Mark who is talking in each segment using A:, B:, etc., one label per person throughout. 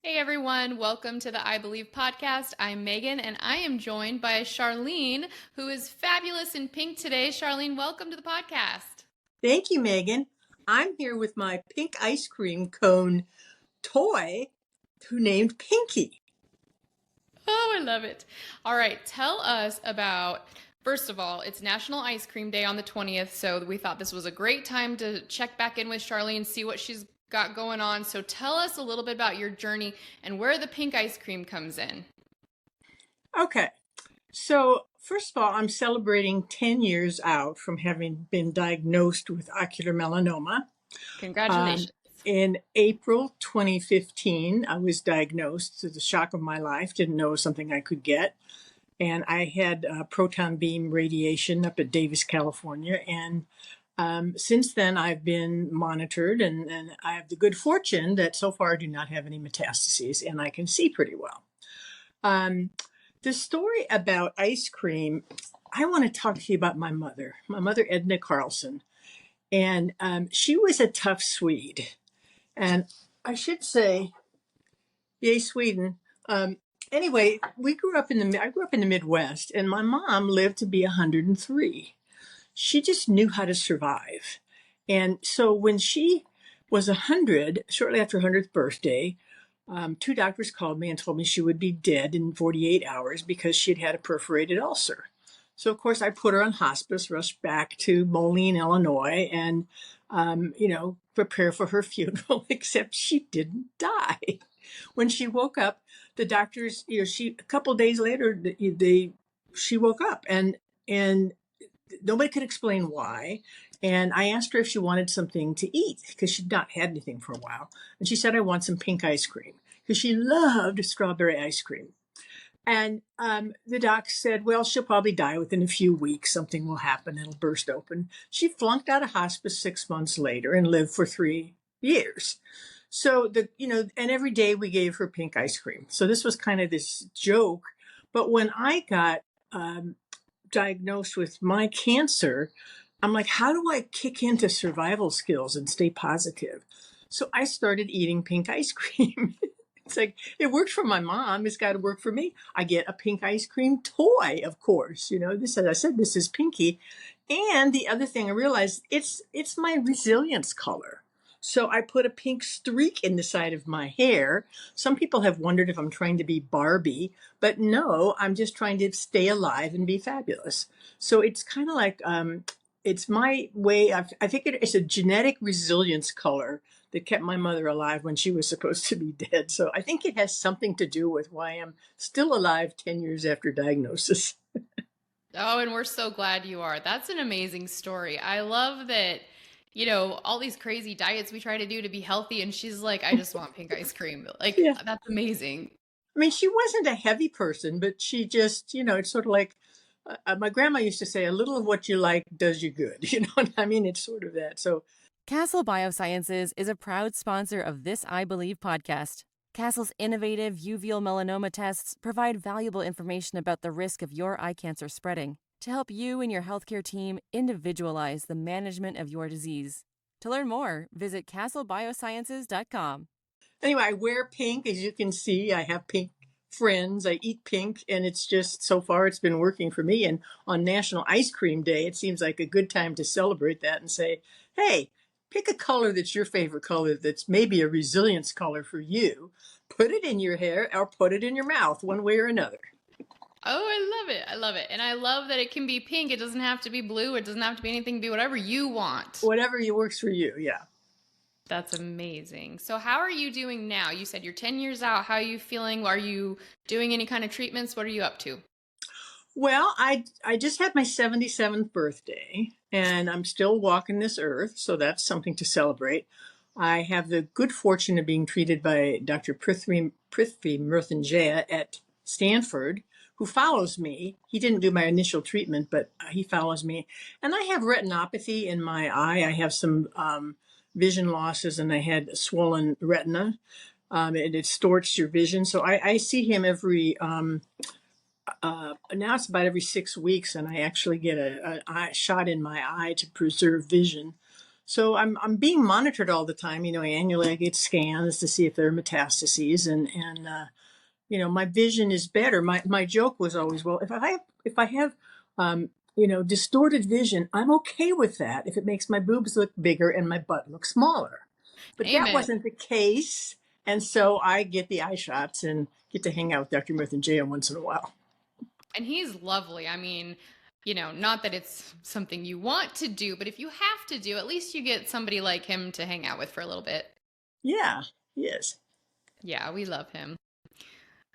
A: Hey everyone, welcome to the I Believe podcast. I'm Megan and I am joined by Sharlene, who is fabulous in pink today. Sharlene, welcome to the podcast.
B: Thank you, Megan. I'm here with my pink ice cream cone toy who named Pinky.
A: Oh, I love it. All right, tell us about, first of all, it's National Ice Cream Day on the 20th, so we thought this was a great time to check back in with Sharlene, see what she's got going on. So tell us a little bit about your journey and where the pink ice cream comes in.
B: Okay, so first of all, I'm celebrating 10 years out from having been diagnosed with ocular melanoma. Um,
A: Congratulations.
B: in April 2015, I was diagnosed to the shock of my life, didn't know it was something I could get. And I had proton beam radiation up at Davis, California. And since then, I've been monitored, and I have the good fortune that so far I do not have any metastases and I can see pretty well. Um, the story about ice cream, I want to talk to you about my mother, Edna Carlson. And she was a tough Swede. And I should say, yay, Sweden. Anyway, I grew up in the Midwest, and my mom lived to be 103. She just knew how to survive. And so when she was 100, shortly after her 100th birthday, two doctors called me and told me she would be dead in 48 hours because she had had a perforated ulcer. So, of course, I put her on hospice, rushed back to Moline, Illinois, and, prepare for her funeral, except she didn't die. When she woke up, the doctors, a couple days later, she woke up and nobody could explain why. And I asked her if she wanted something to eat because she'd not had anything for a while. And she said, I want some pink ice cream because she loved strawberry ice cream. And the doc said, well, she'll probably die within a few weeks. Something will happen. It'll burst open. She flunked out of hospice 6 months later and lived for 3 years. So and every day we gave her pink ice cream. So this was kind of this joke. But when I got diagnosed with my cancer, I'm like, how do I kick into survival skills and stay positive? So I started eating pink ice cream. It's like, it worked for my mom. It's got to work for me. I get a pink ice cream toy, of course. This, as I said, this is Pinky. And the other thing I realized, it's my resilience color. So I put a pink streak in the side of my hair. Some people have wondered if I'm trying to be Barbie, but no, I'm just trying to stay alive and be fabulous. So it's kind of like, it's my way. I think it's a genetic resilience color that kept my mother alive when she was supposed to be dead. So I think it has something to do with why I'm still alive 10 years after diagnosis.
A: Oh, and we're so glad you are. That's an amazing story. I love that, all these crazy diets we try to do to be healthy, and she's like, I just want pink ice cream. Like,
B: Yeah.
A: that's amazing.
B: I mean, she wasn't a heavy person, but she just, it's sort of like my grandma used to say, a little of what you like does you good. You know what I mean? It's sort of that. So,
C: Castle Biosciences is a proud sponsor of this I Believe podcast. Castle's innovative uveal melanoma tests provide valuable information about the risk of your eye cancer spreading to help you and your healthcare team individualize the management of your disease. To learn more, visit castlebiosciences.com.
B: anyway, I wear pink. As you can see, I have pink friends. I eat pink, and it's just so far it's been working for me. And on National Ice Cream Day, it seems like a good time to celebrate that and say, hey, pick a color that's your favorite color that's maybe a resilience color for you. Put it in your hair or put it in your mouth, one way or another.
A: Oh, I love it. I love it. And I love that it can be pink. It doesn't have to be blue. It doesn't have to be anything. Be whatever you want.
B: Whatever works for you, yeah.
A: That's amazing. So, how are you doing now? You said you're 10 years out. How are you feeling? Are you doing any kind of treatments? What are you up to?
B: Well, I just had my 77th birthday, and I'm still walking this earth, so that's something to celebrate. I have the good fortune of being treated by Dr. Prithvi Mruthyunjaya at Stanford, who follows me. He didn't do my initial treatment, but he follows me. And I have retinopathy in my eye. I have some vision losses, and I had swollen retina. It distorts your vision. So I see him now it's about every 6 weeks, and I actually get a shot in my eye to preserve vision. So I'm being monitored all the time. Annually I get scans to see if there are metastases, and my vision is better. My joke was always, well, if I have distorted vision, I'm okay with that if it makes my boobs look bigger and my butt look smaller. But that
A: Amen.
B: wasn't the case, and so I get the eye shots and get to hang out with Dr. Murthy J once in a while.
A: And he's lovely. I mean, not that it's something you want to do, but if you have to do, at least you get somebody like him to hang out with for a little bit.
B: Yeah, yes.
A: Yeah, we love him.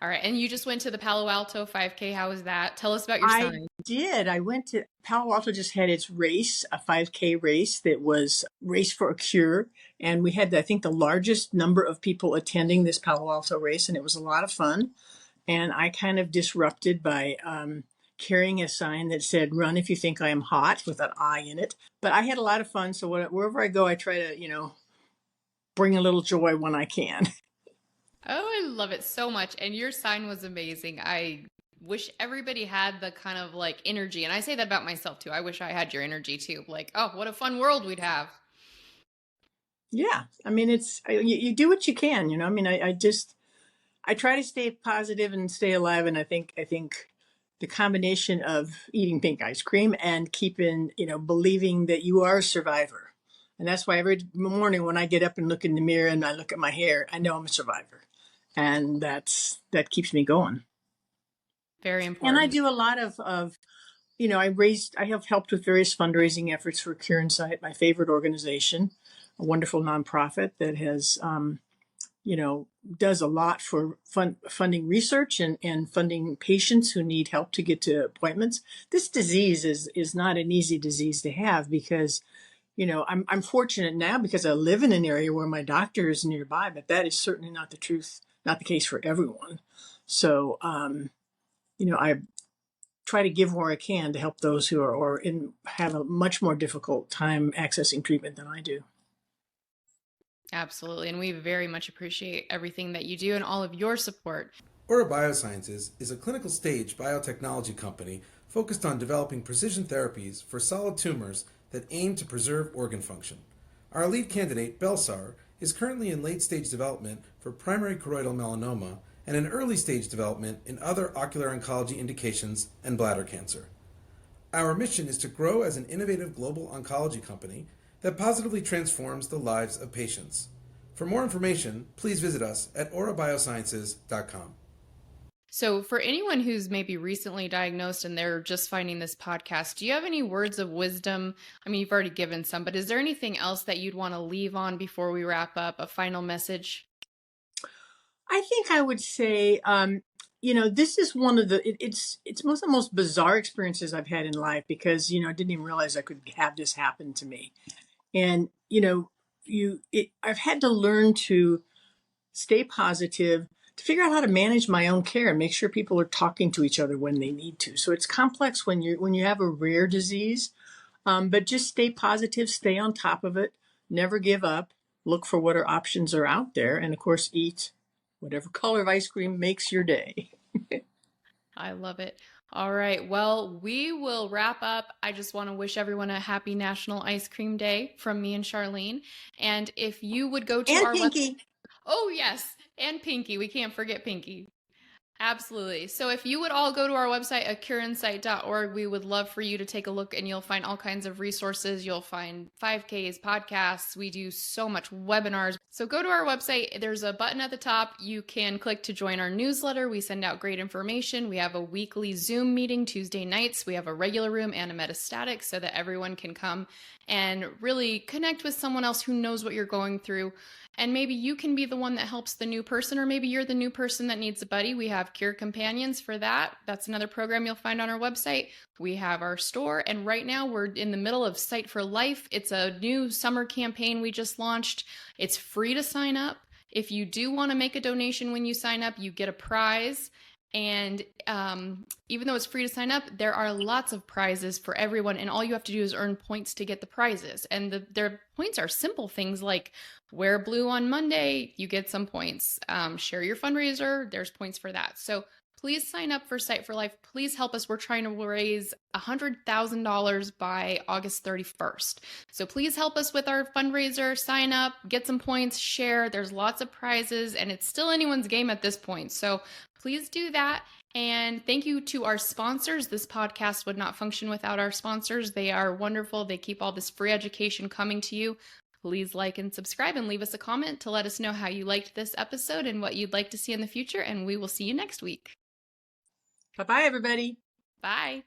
A: All right. And you just went to the Palo Alto 5K. How was that? Tell us about your
B: I
A: sign.
B: did. I went to Palo Alto, just had its race, a 5K race that was Race for a Cure. And we had, I think, the largest number of people attending this Palo Alto race, and it was a lot of fun. And I kind of disrupted by carrying a sign that said, "Run if you think I am hot," with an I in it. But I had a lot of fun. So wherever I go, I try to, bring a little joy when I can.
A: Oh, I love it so much. And your sign was amazing. I wish everybody had the kind of like energy. And I say that about myself too. I wish I had your energy too. Like, oh, what a fun world we'd have.
B: Yeah. I mean, you do what you can, I mean, I try to stay positive and stay alive. And I think the combination of eating pink ice cream and keeping, believing that you are a survivor. And that's why every morning when I get up and look in the mirror and I look at my hair, I know I'm a survivor. And that keeps me going.
A: Very
B: And I
A: important.
B: do a lot of I have helped with various fundraising efforts for Cure Insight, my favorite organization, a wonderful nonprofit that has, does a lot for funding research and funding patients who need help to get to appointments. This disease is not an easy disease to have because, I'm fortunate now because I live in an area where my doctor is nearby, but that is certainly not the truth, not the case for everyone. So, I try to give where I can to help those who are or in have a much more difficult time accessing treatment than I do.
A: Absolutely. And we very much appreciate everything that you do and all of your support.
D: Aura Biosciences is a clinical stage biotechnology company focused on developing precision therapies for solid tumors that aim to preserve organ function. Our lead candidate, Belsar, is currently in late stage development for primary choroidal melanoma and in early stage development in other ocular oncology indications and bladder cancer. Our mission is to grow as an innovative global oncology company that positively transforms the lives of patients. For more information, please visit us at aurabiosciences.com.
A: So, for anyone who's maybe recently diagnosed and they're just finding this podcast, do you have any words of wisdom? I mean, you've already given some, but is there anything else that you'd want to leave on before we wrap up? A final message?
B: I think I would say, this is one of it's one of the most bizarre experiences I've had in life because I didn't even realize I could have this happen to me, and I've had to learn to stay positive, to figure out how to manage my own care and make sure people are talking to each other when they need to. So it's complex when you have a rare disease, but just stay positive, stay on top of it, never give up, look for what options are out there, and of course, eat whatever color of ice cream makes your day.
A: I love it. All right. Well, we will wrap up. I just want to wish everyone a happy National Ice Cream Day from me and Charlene. And if you would go to
B: And
A: our website.
B: Pinky.
A: Oh, yes. And Pinky. We can't forget Pinky. Absolutely. So if you would all go to our website at cureinsight.org, we would love for you to take a look and you'll find all kinds of resources. You'll find 5Ks, podcasts. We do so much webinars. So go to our website. There's a button at the top. You can click to join our newsletter. We send out great information. We have a weekly Zoom meeting Tuesday nights. We have a regular room and a metastatic so that everyone can come and really connect with someone else who knows what you're going through. And maybe you can be the one that helps the new person, or maybe you're the new person that needs a buddy. We have Cure Companions for that. That's another program you'll find on our website. We have our store, and right now we're in the middle of Sight for Life. It's a new summer campaign we just launched. It's free to sign up. If you do want to make a donation when you sign up, you get a prize. And even though it's free to sign up, there are lots of prizes for everyone. And all you have to do is earn points to get the prizes. And their points are simple things like wear blue on Monday, you get some points. Share your fundraiser, there's points for that. So please sign up for Sight for Life. Please help us. We're trying to raise $100,000 by August 31st. So please help us with our fundraiser. Sign up, get some points, share. There's lots of prizes, and it's still anyone's game at this point. So please do that. And thank you to our sponsors. This podcast would not function without our sponsors. They are wonderful. They keep all this free education coming to you. Please like and subscribe and leave us a comment to let us know how you liked this episode and what you'd like to see in the future. And we will see you next week.
B: Bye-bye, everybody.
A: Bye.